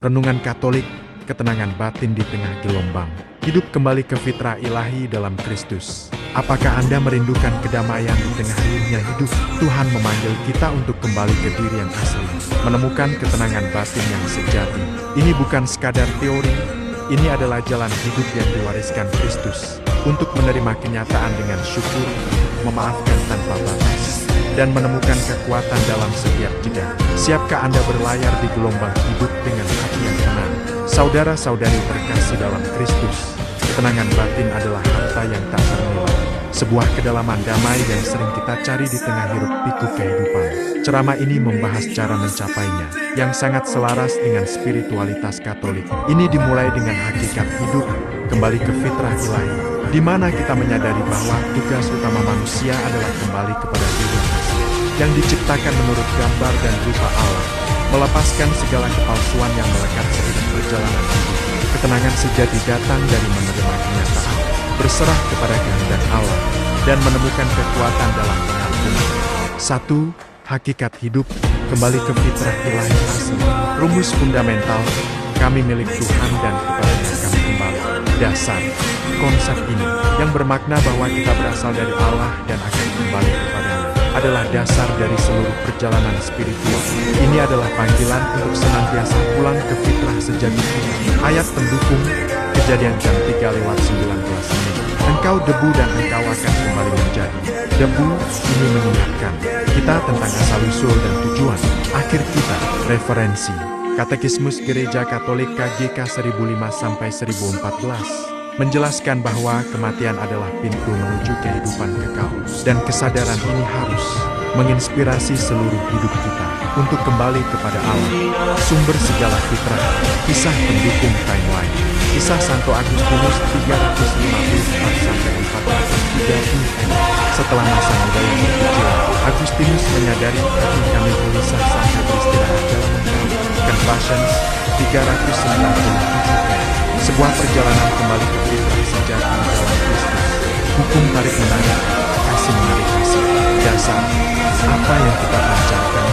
Renungan Katolik, ketenangan batin di tengah gelombang. Hidup kembali ke fitrah ilahi dalam Kristus. Apakah Anda merindukan kedamaian di tengah riuhnya hidup? Tuhan memanggil kita untuk kembali ke diri yang asli, menemukan ketenangan batin yang sejati. Ini bukan sekadar teori, ini adalah jalan hidup yang diwariskan Kristus. Untuk menerima kenyataan dengan syukur, memaafkan tanpa batas, dan menemukan kekuatan dalam setiap jeda. Siapkah Anda berlayar di gelombang hidup dengan hati yang tenang? Saudara-saudari terkasih dalam Kristus, ketenangan batin adalah harta yang tak ternilai. Sebuah kedalaman damai yang sering kita cari di tengah hiruk-pikuk kehidupan. Ceramah ini membahas cara mencapainya, yang sangat selaras dengan spiritualitas Katolik. Ini dimulai dengan hakikat hidup, kembali ke fitrah ilahi, di mana kita menyadari bahwa tugas utama manusia adalah kembali kepada diri asli, yang diciptakan menurut gambar dan rupa Allah, melepaskan segala kepalsuan yang melekat seiring perjalanan hidup. Ketenangan sejati datang dari menerima kenyataan, berserah kepada kehendak Allah, dan menemukan kekuatan dalam pengampunan. 1. Hakikat hidup, kembali ke fitrah ilahi asli. Rumus fundamental, kami milik Tuhan dan kepadanya kami kembali. Dasar konsep ini, yang bermakna bahwa kita berasal dari Allah dan akan kembali kepadanya, adalah dasar dari seluruh perjalanan spiritual. Ini adalah panggilan untuk senantiasa pulang ke fitrah sejati kita. Ayat pendukung, Kejadian jam 3:19 menit. Engkau debu dan engkau akan kembali menjadi debu. Ini mengingatkan kita tentang asal-usul dan tujuan akhir kita. Referensi Katekismus Gereja Katolik KGK 1005-1014 menjelaskan bahwa kematian adalah pintu menuju kehidupan kekal, dan kesadaran ini harus menginspirasi seluruh hidup kita untuk kembali kepada Allah, sumber segala fitrah. Kisah pendukung timeline. Kisah Santo Agustinus 354-430. Setelah masa muda yang berkecil, Agustinus menyadari hati kami gelisah sampai beristirahat dalam Engkau. Confessions 397. Sebuah perjalanan kembali ke fitrah sejati dalam Kristus. Hukum tarik-menarik, kasih menarik kasih. Dasar, apa yang kita pancarkan,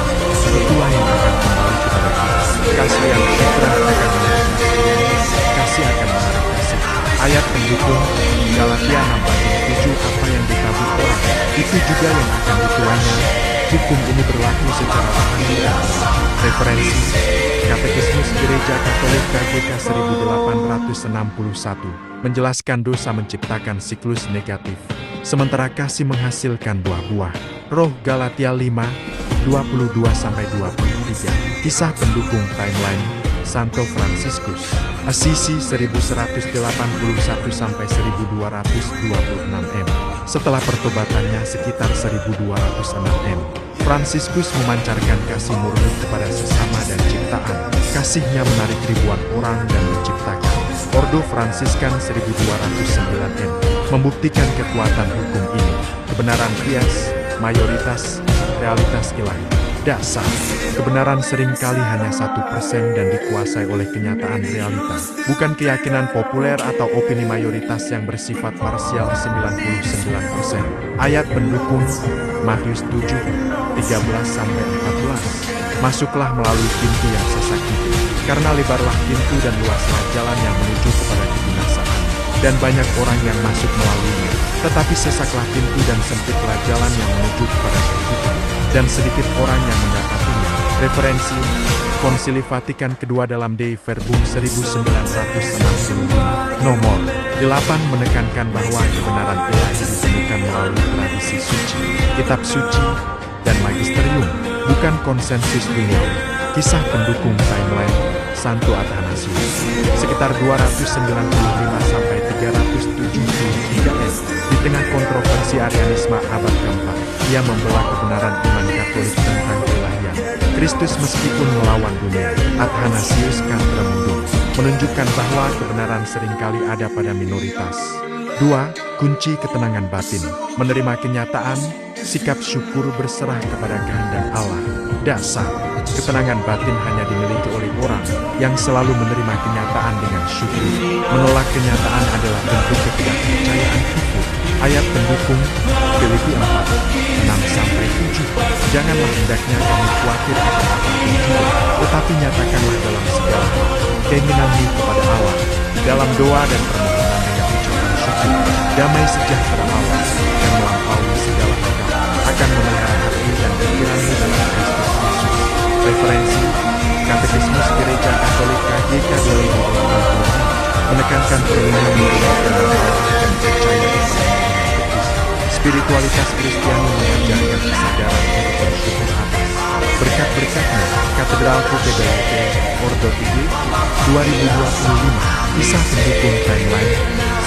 itulah yang akan kembali kepada Allah. Kasih yang fitrah akan menarik kasih, kasih akan menarik kasih. Ayat pendukung, Galatia 6:7. Apa yang ditabur orang, itu juga yang akan dituainya. Hukum ini berlaku secara rohani dan moral. Referensi Katekismus Gereja Katolik KGK 1861 menjelaskan dosa menciptakan siklus negatif, sementara kasih menghasilkan buah-buah. Roh Galatia 5:22-23. Kisah pendukung timeline, Santo Fransiskus Assisi 1181-1226 m. Setelah pertobatannya sekitar 1206 m, Fransiskus memancarkan kasih murni kepada sesama dan ciptaan. Kasihnya menarik ribuan orang dan menciptakan Ordo Fransiskan 1209 m, membuktikan kekuatan hukum ini, kebenaran bias, mayoritas, realitas ilahi. Dasar, kebenaran seringkali hanya 1% dan dikuasai oleh kenyataan realitas, bukan keyakinan populer atau opini mayoritas yang bersifat parsial 99%. Ayat pendukung, Matius 7:13-14. Masuklah melalui pintu yang sesak itu, karena lebarlah pintu dan luaslah jalan yang menuju kepada kebinasaan, dan banyak orang yang masuk melaluinya. Tetapi sesaklah pintu dan sempitlah jalan yang menuju kepada kehidupan, dan sedikit orang yang mendapatinya. Referensi Konsili Vatikan II dalam Dei Verbum 1965. Nomor 8 menekankan bahwa kebenaran ilahi ditemukan melalui tradisi suci, kitab suci, dan magisterium, bukan konsensus duniawi. Kisah pendukung timeline, Santo Athanasius sekitar 295-373 s. Di tengah kontroversi Arianisme abad keempat, ia membelah kebenaran iman Katolik tentang keilahian Kristus meskipun melawan dunia. Athanasius Contra Mundum menunjukkan bahwa kebenaran seringkali ada pada minoritas. 2. Kunci ketenangan batin, menerima kenyataan, sikap syukur berserah kepada kehendak Allah. Dasar, ketenangan batin hanya dimiliki oleh orang yang selalu menerima kenyataan dengan syukur. Menolak kenyataan adalah bentuk ketidakpercayaan hidup. Ayat pendukung Filipi 4:6-7. Janganlah hendaknya kamu khawatir akan apapun juga, tetapi nyatakanlah dalam segala hal keinginanmu kepada Allah, dalam doa dan permohonan dengan ucapan syukur. Damai sejahtera Allah yang melampaui segala akal akan memelihara hati dan pikiranmu dalam Kristus Yesus. Referensi Katekismus Gereja Katolik KGK 2020 menekankan perlunya menggunakan dan percaya kepada spiritualitas Kristiani mengajarkan kesadaran untuk bersyukur atas berkat-berkatnya. Katedral PPDLT Ordo Tigre 2025. Kisah pendukung timeline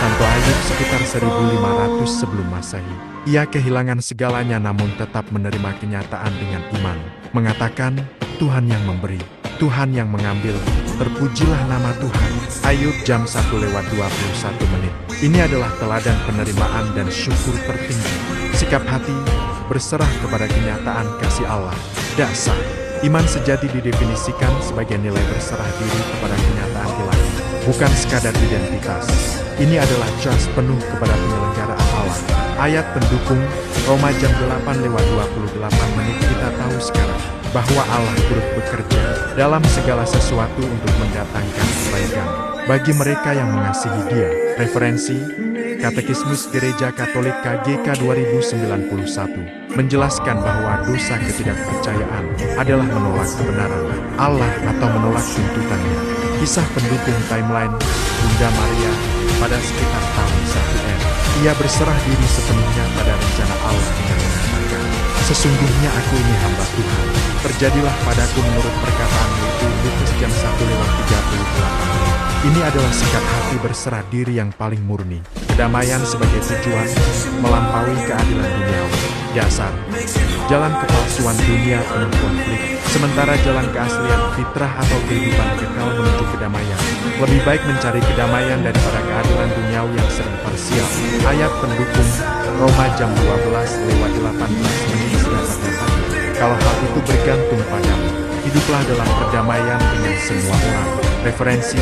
Santo Ayub sekitar 1500 sebelum Masehi. Ia kehilangan segalanya namun tetap menerima kenyataan dengan iman. Mengatakan, Tuhan yang memberi, Tuhan yang mengambil, terpujilah nama Tuhan. Ayub jam 1:21. Ini adalah teladan penerimaan dan syukur tertinggi. Sikap hati berserah kepada kenyataan kasih Allah. Dasar iman sejati didefinisikan sebagai nilai berserah diri kepada kenyataan ilahi, bukan sekadar identitas. Ini adalah trust penuh kepada penyelenggaraan Allah. Ayat pendukung Roma jam 8:28. Kita tahu sekarang bahwa Allah turut bekerja dalam segala sesuatu untuk mendatangkan kebaikan bagi mereka yang mengasihi Dia. Referensi Katekismus Gereja Katolik KGK 2091 menjelaskan bahwa dosa ketidakpercayaan adalah menolak kebenaran Allah atau menolak tuntutannya. Kisah pendukung timeline Bunda Maria pada sekitar tahun 1 ia berserah diri sepenuhnya pada rencana Allah dengan mengatakan, sesungguhnya aku ini hamba Tuhan, terjadilah padaku menurut perkataanmu itu. Lukas jam 1:38. Ini adalah sikap hati berserah diri yang paling murni. Kedamaian sebagai tujuan melampaui keadilan duniawi. Dasar jalan kepalsuan dunia penuh konflik, sementara jalan keaslian fitrah atau kehidupan kekal menuju kedamaian. Lebih baik mencari kedamaian daripada keadilan duniawi yang sering parsial. Ayat pendukung Roma jam 12:18 dapat. Kalau hal itu bergantung padamu, hiduplah dalam perdamaian dengan semua orang. Referensi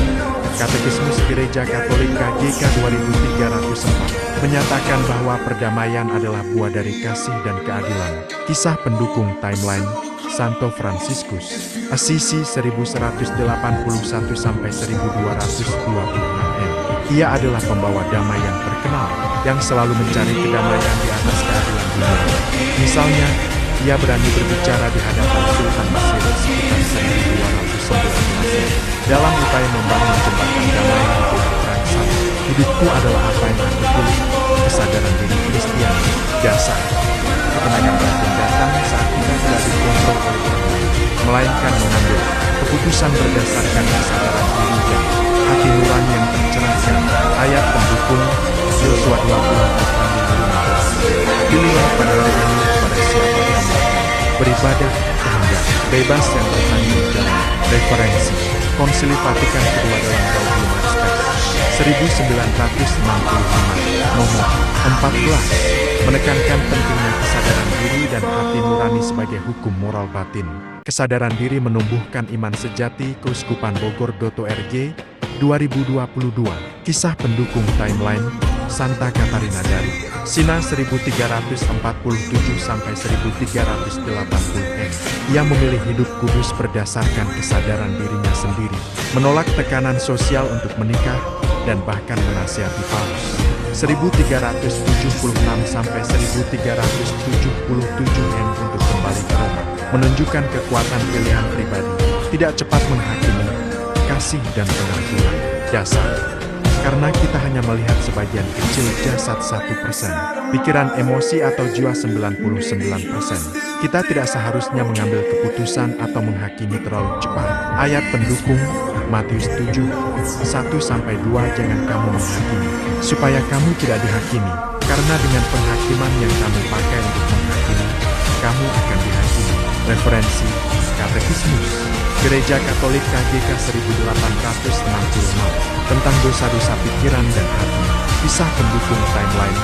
Katekismus Gereja Katolik KGK 2304 menyatakan bahwa perdamaian adalah buah dari kasih dan keadilan. Kisah pendukung timeline Santo Fransiskus Assisi 1181-1226. Ia adalah pembawa damai yang terkenal yang selalu mencari kedamaian di atas keadilan dunia. Misalnya, ia berani berbicara di hadapan Sultan Mesir sekitar 1219 dalam upaya membangun jembatan damai di Pulau Transat. Hidupku adalah apa yang aku pilih, kesadaran diri Kristian. Dasar ketenangan batin datang saat kita tidak dikontrol oleh orang lain, melainkan mengambil keputusan berdasarkan kesadaran diri dan hati nurani yang tercerahkan. Ayat pendukung Yosua 24:15. Pilihlah pada hari ini kepada siapa kamu akan beribadah, kehendak bebas yang bertanggung jawab. Referensi Konsili Vatikan II dalam Gaudium Spes 1965 nomor 14 menekankan pentingnya kesadaran diri dan hati nurani sebagai hukum moral batin. Kesadaran diri menumbuhkan iman sejati. Keuskupan Bogor.org 2022. Kisah pendukung timeline Santa Katarina dari Sina 1347-1380. Ia memilih hidup kudus berdasarkan kesadaran dirinya sendiri, menolak tekanan sosial untuk menikah, dan bahkan menasihati Paus 1376-1377 untuk kembali ke Roma, menunjukkan kekuatan pilihan pribadi, tidak cepat menghakimi, kasih dan pengampunan. Dasar karena kita hanya melihat sebagian kecil jasad 1%, pikiran emosi atau jiwa 99%. Kita tidak seharusnya mengambil keputusan atau menghakimi terlalu cepat. Ayat pendukung Matius 7:1-2. Jangan kamu menghakimi, supaya kamu tidak dihakimi, karena dengan penghakiman yang kamu pakai untuk menghakimi, kamu akan dihakimi. Referensi Katekismus Gereja Katolik KGK 1866 tentang dosa-dosa pikiran dan hati. Kisah pendukung timeline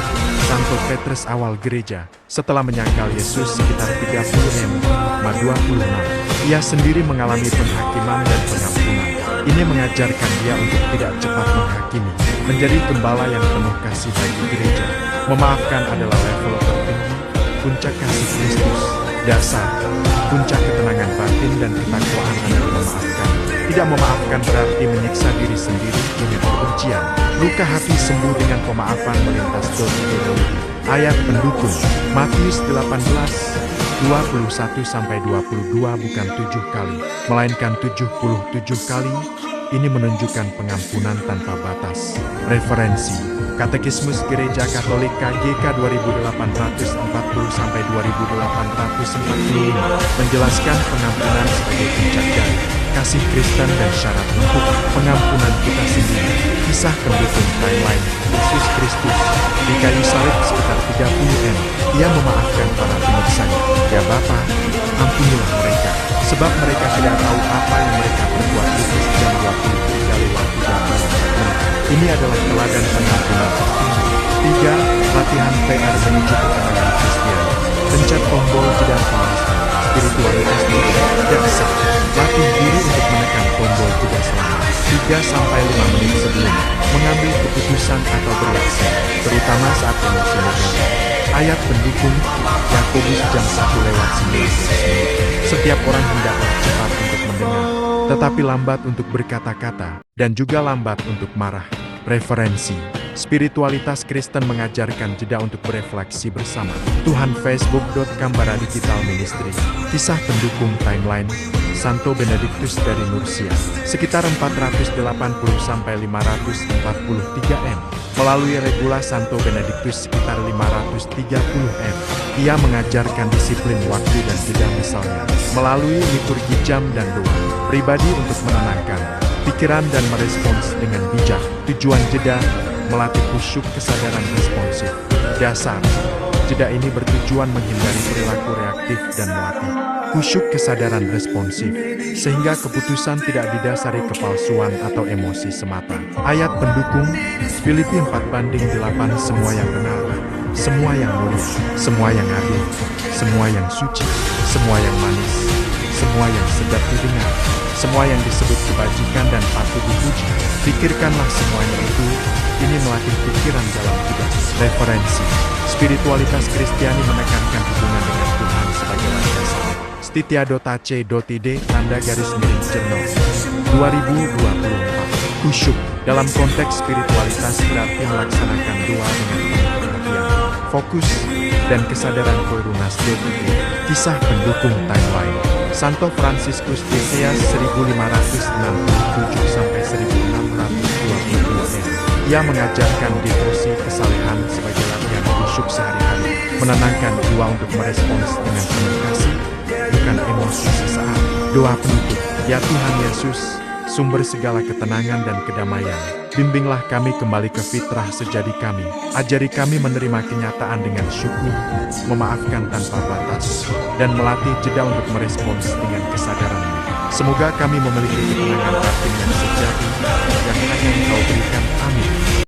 Santo Petrus awal gereja. Setelah menyangkal Yesus sekitar 30-26, ia sendiri mengalami penghakiman dan pengampunan. Ini mengajarkan dia untuk tidak cepat menghakimi, menjadi gembala yang penuh kasih bagi gereja. Memaafkan adalah level tertinggi, puncak kasih Kristus, dasar, puncak ketenangan batin dan ketakwaan adalah memaafkan. Tidak memaafkan berarti menyiksa diri sendiri dengan kebencian. Luka hati sembuh dengan pemaafan melintas dosa. Ayat pendukung, Matius 18:21-22 bukan 7 kali, melainkan 77 kali. Ini menunjukkan pengampunan tanpa batas. Referensi, Katekismus Gereja Katolik KGK 2840-2845 menjelaskan pengampunan sebagai puncak dari kasih Kristen dan syarat untuk pengampunan kita sendiri. Kisah pendukung timeline Yesus Kristus di kayu salib sekitar 30 M. Ia memaafkan para peniksanya. Ya Bapa, ampunilah mereka, sebab mereka tidak tahu apa yang mereka perbuat. Lukas jam 23:34. Ini adalah teladan pengampunan tertinggi. 3. Latihan PR menuju ketenangan Kristiani. Pencet tombol jeda tulis spiritualitas tidak sah. Latih diri untuk menekan tombol jeda selama 3-5 menit sebelum mengambil keputusan atau bereaksi, terutama saat emosi negatif. Ayat pendukung, Yakobus jam 1:19. Setiap orang hendaklah cepat untuk mendengar, tetapi lambat untuk berkata-kata, dan juga lambat untuk marah. Referensi, spiritualitas Kristen mengajarkan jeda untuk berefleksi bersama. Tuhan Facebook.com Digital Ministry. Kisah pendukung timeline, Santo Benedictus dari Nursia, sekitar 480-543 M. Melalui regula Santo Benedictus sekitar 530 M. Ia mengajarkan disiplin waktu dan jeda misalnya, melalui liturgi jam dan doa pribadi untuk menenangkan pikiran dan merespons dengan bijak. Tujuan jeda, melatih khusyuk kesadaran responsif. Dasar, jeda ini bertujuan menghindari perilaku reaktif dan melatih khusyuk kesadaran responsif, sehingga keputusan tidak didasari kepalsuan atau emosi semata. Ayat pendukung, Filipi 4:8. Semua yang benar, semua yang mulia, semua yang adil, semua yang suci, semua yang manis, semua yang sedap didengar, semua yang disebut kebajikan dan patut dipuji, pikirkanlah semuanya itu. Ini melatih pikiran dalam hidup. Referensi, spiritualitas Kristiani menekankan hubungan dengan Tuhan sebagai landasan. Stitiado.tace.id _Jerno 2024. Khusyuk dalam konteks spiritualitas berarti melaksanakan doa dengan penuh perhatian, fokus, dan kesadaran korunas Deo. Kisah pendukung timeline, Santo Fransiskus de Sales 1567-1622 M. Ia mengajarkan devosi kesalehan sebagai latihan khusyuk sehari-hari, menenangkan jiwa untuk merespons dengan penuh kasih, bukan emosi sesaat. Doa penutup, ya Tuhan Yesus, sumber segala ketenangan dan kedamaian, bimbinglah kami kembali ke fitrah sejati kami. Ajari kami menerima kenyataan dengan syukur, memaafkan tanpa batas, dan melatih jeda untuk merespons dengan kesadaran. Semoga kami memiliki ketenangan batin yang sejati, yang hanya Engkau berikan. Amin.